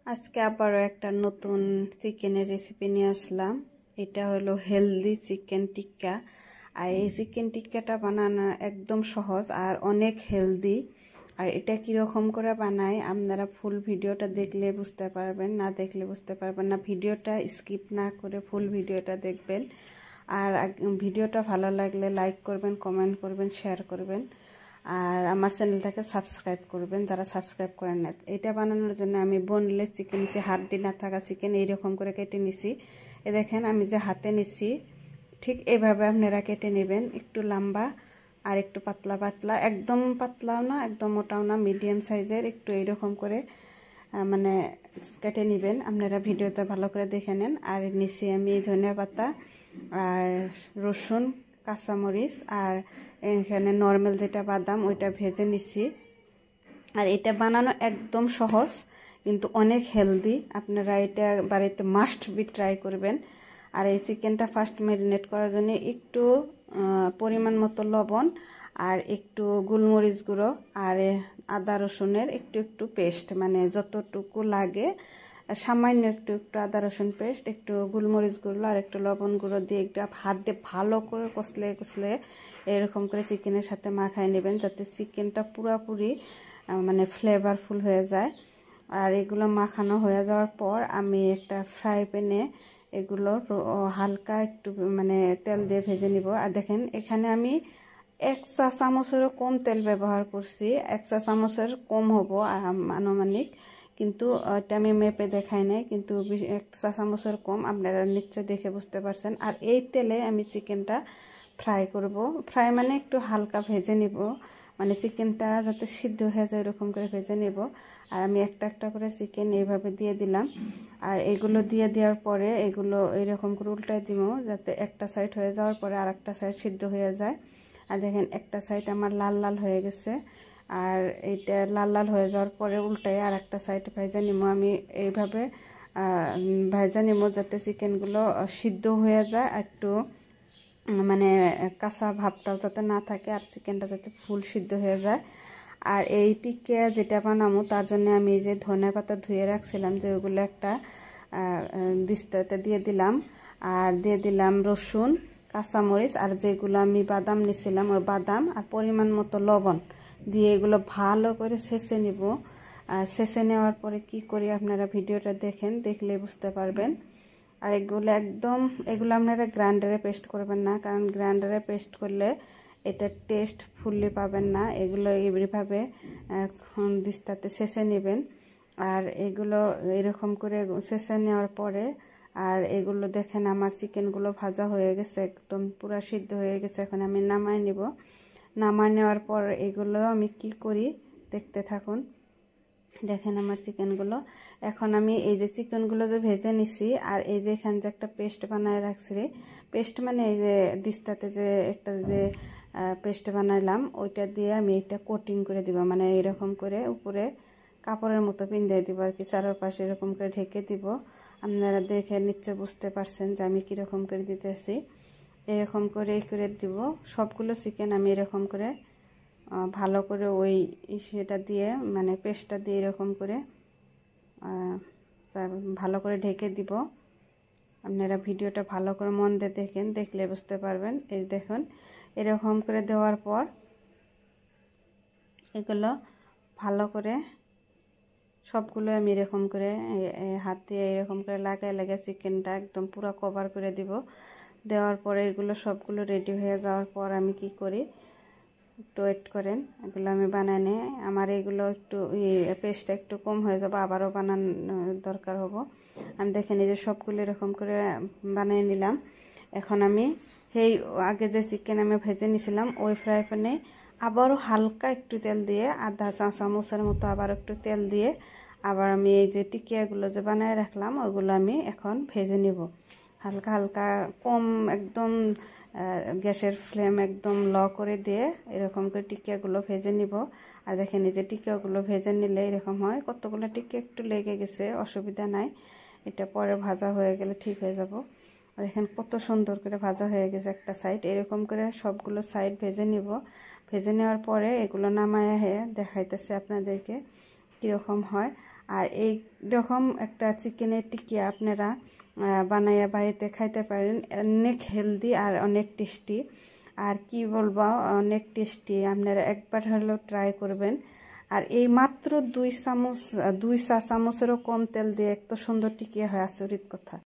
আজকে আবারও একটা নতুন চিকেনের রেসিপি নিয়ে আসলাম। এটা হলো হেলদি চিকেন টিক্কা। আর এই চিকেন টিক্কাটা বানানো একদম সহজ আর অনেক হেলদি। আর এটা কীরকম করে বানায় আপনারা ফুল ভিডিওটা দেখলে বুঝতে পারবেন, না দেখলে বুঝতে পারবেন না। ভিডিওটা স্কিপ না করে ফুল ভিডিওটা দেখবেন। আর ভিডিওটা ভালো লাগলে লাইক করবেন, কমেন্ট করবেন, শেয়ার করবেন। আর আমার চ্যানেলটাকে সাবস্ক্রাইব করবেন যারা সাবস্ক্রাইব করেন না। এটা বানানোর জন্য আমি বোনলেস চিকেন নিছি, হাড্ডি না থাকা চিকেন এইরকম করে কেটে নিছি। এ দেখেন আমি যে হাতে নিছি ঠিক এইভাবে আপনারা কেটে নেবেন, একটু লম্বা আর একটু পাতলা পাতলা, একদম পাতলাও না একদম মোটাও না, মিডিয়াম সাইজের একটু এইরকম করে মানে কেটে নেবেন। আপনারা ভিডিওতে ভালো করে দেখে নেন। আর নিছি আমি ধনিয়া পাতা আর রসুন, কাঁচামরিচ আর এখানে নর্মাল যেটা বাদাম ওইটা ভেজে নিছি। আর এটা বানানো একদম সহজ কিন্তু অনেক হেলদি। আপনারা এটা বাড়িতে মাস্ট বি ট্রাই করবেন। আর এই চিকেনটা ফার্স্ট ম্যারিনেট করার জন্য একটু পরিমাণ মতো লবণ আর একটু গোলমরিচ গুঁড়ো আর আদা রসুনের একটু একটু পেস্ট, মানে যতটুকু লাগে সামান্য একটু একটু আদা রসুন পেস্ট, একটু গোলমরিচ গুঁড়ো আর একটু লবণ গুঁড়ো দিয়ে একটু হাত দিয়ে ভালো করে কষলে কষলে এরকম করে চিকেনের সাথে মাখায় নেবেন, যাতে চিকেনটা পুরোপুরি মানে ফ্লেভারফুল হয়ে যায়। আর এগুলো মাখানো হয়ে যাওয়ার পর আমি একটা ফ্রাই প্যানে এগুলো হালকা একটু মানে তেল দিয়ে ভেজে নিব। আর দেখেন এখানে আমি 1 চা চামচেরও কম তেল ব্যবহার করছি, 1 চা চামচের কম হবো আনুমানিক, কিন্তু এটা আমি মেপে দেখাই নাই, কিন্তু 1 চা চামচের কম, আপনারা নিশ্চয় দেখে বুঝতে পারছেন। আর এই তেলে আমি চিকেনটা ফ্রাই করব। ফ্রাই মানে একটু হালকা ভেজে নিব, মানে চিকেনটা যাতে সিদ্ধ হয়ে যায় এরকম করে ভেজে নেব। আর আমি একটা একটা করে চিকেন এইভাবে দিয়ে দিলাম। আর এগুলো দিয়ে দেওয়ার পরে এগুলো এইরকম করে উল্টায় দিব, যাতে একটা সাইড হয়ে যাওয়ার পরে আর একটা সাইড সিদ্ধ হয়ে যায়। আর দেখেন একটা সাইড আমার লাল লাল হয়ে গেছে। আর এইটা লাল লাল হয়ে যাওয়ার পরে উল্টায় আর একটা সাইড ভেজে নিব। আমি এইভাবে ভেজে নিব যাতে চিকেনগুলো সিদ্ধ হয়ে যায়, একটু মানে কাঁচা ভাবটাও যাতে না থাকে, আর চিকেনটা যাতে ফুল সিদ্ধ হয়ে যায়। আর এই টিক্কা যেটা বানাবো তার জন্য আমি যে ধনে পাতা ধুয়ে রাখছিলাম যে ওগুলো একটা দিস্তাতে দিয়ে দিলাম। আর দিয়ে দিলাম রসুন, কাঁচামরিচ আর যেগুলো আমি বাদাম নিছিলাম ওই বাদাম, আর পরিমাণ মতো লবণ দিয়ে এগুলো ভালো করে ছেঁচে নিব। ছেঁচে নেওয়ার পরে কি করি আপনারা ভিডিওটা দেখেন, দেখলে বুঝতে পারবেন। আর এগুলো আপনারা গ্রাইন্ডারে পেস্ট করবেন না, কারণ গ্রাইন্ডারে পেস্ট করলে এটা টেস্ট ফুললি পাবেন না। এগুলো এইভাবে দিস্তাতে ছেঁচে নেবেন। আর এগুলো এরকম করে ছেঁচে নেওয়ার পরে আর এগুলো দেখেন আমার চিকেনগুলো ভাজা হয়ে গেছে, একদম পুরো সিদ্ধ হয়ে গেছে। এখন আমি নামাই নিব। নামাই নেওয়ার পর এগুলো আমি কি করি দেখতে থাকুন। দেখেন আমার চিকেনগুলো, এখন আমি এই যে চিকেনগুলো যে ভেজে নিছি আর এই যে এখানে যে একটা পেস্ট বানায় রাখছি, পেস্ট মানে এই যে দিস্তাতে যে একটা যে পেস্ট বানাইলাম ওইটা দিয়ে আমি এটা কোটিং করে দিব, মানে এরকম করে উপরে কাপড়ের মতো পিন্দাই দিব আর কি, চারপাশে এরকম করে ঢেকে দিব। আপনারা দেখে নিশ্চয় বুঝতে পারছেন যে আমি কীরকম করে দিতেছি। এরকম করে দিব সবগুলো চিকেন আমি এরকম করে ভালো করে ওই সেটা দিয়ে মানে পেস্টটা দিয়ে এরকম করে ভালো করে ঢেকে দিব। আপনারা ভিডিওটা ভালো করে মন দিয়ে দেখেন, দেখলে বুঝতে পারবেন। এই দেখুন এরকম করে দেওয়ার পর এগুলো ভালো করে সবগুলো আমি এরকম করে হাত দিয়ে এরকম করে লাগাই চিকেনটা একদম পুরো কভার করে দিব। দেওয়ার পরে এগুলো সবগুলো রেডি হয়ে যাওয়ার পর আমি কি করি, একটু ওয়েট করেন, এগুলো আমি বানাই নিই। আমার এগুলো একটু পেস্টটা একটু কম হয়ে যাবে, আবারও বানানো দরকার হবো। আমি দেখে নিই যে সবগুলো এরকম করে বানিয়ে নিলাম। এখন আমি সেই আগে যে চিকেন আমি ভেজে নিয়েছিলাম ওই ফ্রাই প্যানে আবারও হালকা একটু তেল দিয়ে, আধা চা চামচের মতো আবার একটু তেল দিয়ে আবার আমি এই যে টিকিয়াগুলো যে বানিয়ে রাখলাম ওইগুলো আমি এখন ভেজে নিব হালকা হালকা, কম একদম গ্যাসের ফ্লেম একদম লো করে দিয়ে এরকম করে টিকিয়াগুলো ভেজে নিব। আর দেখেন এই যে টিকিয়াগুলো ভেজে নিলে এরকম হয়, কতগুলো টিকিয়া একটু লেগে গেছে, অসুবিধা নাই, এটা পরে ভাজা হয়ে গেলে ঠিক হয়ে যাব। দেখেন কত সুন্দর করে ভাজা হয়ে গেছে একটা সাইড। এরকম করে সবগুলো সাইড ভেজে নিব। ভেজে নেওয়ার পরে এগুলো নামায় দেখাইতেছে আপনাদেরকে কীরকম হয়। আর এই রকম একটা চিকেনের টিকিয়া আপনারা বানাইয়া বাড়িতে খাইতে পারেন। অনেক হেলদি আর অনেক টেস্টি, আর কি বলবো, অনেক টেস্টি। আপনারা একবার হলেও ট্রাই করবেন। আর এই মাত্র 2 চা চামচেরও কম তেল দিয়ে এত সুন্দর টিকিয়া হয়, আচরিত কথা।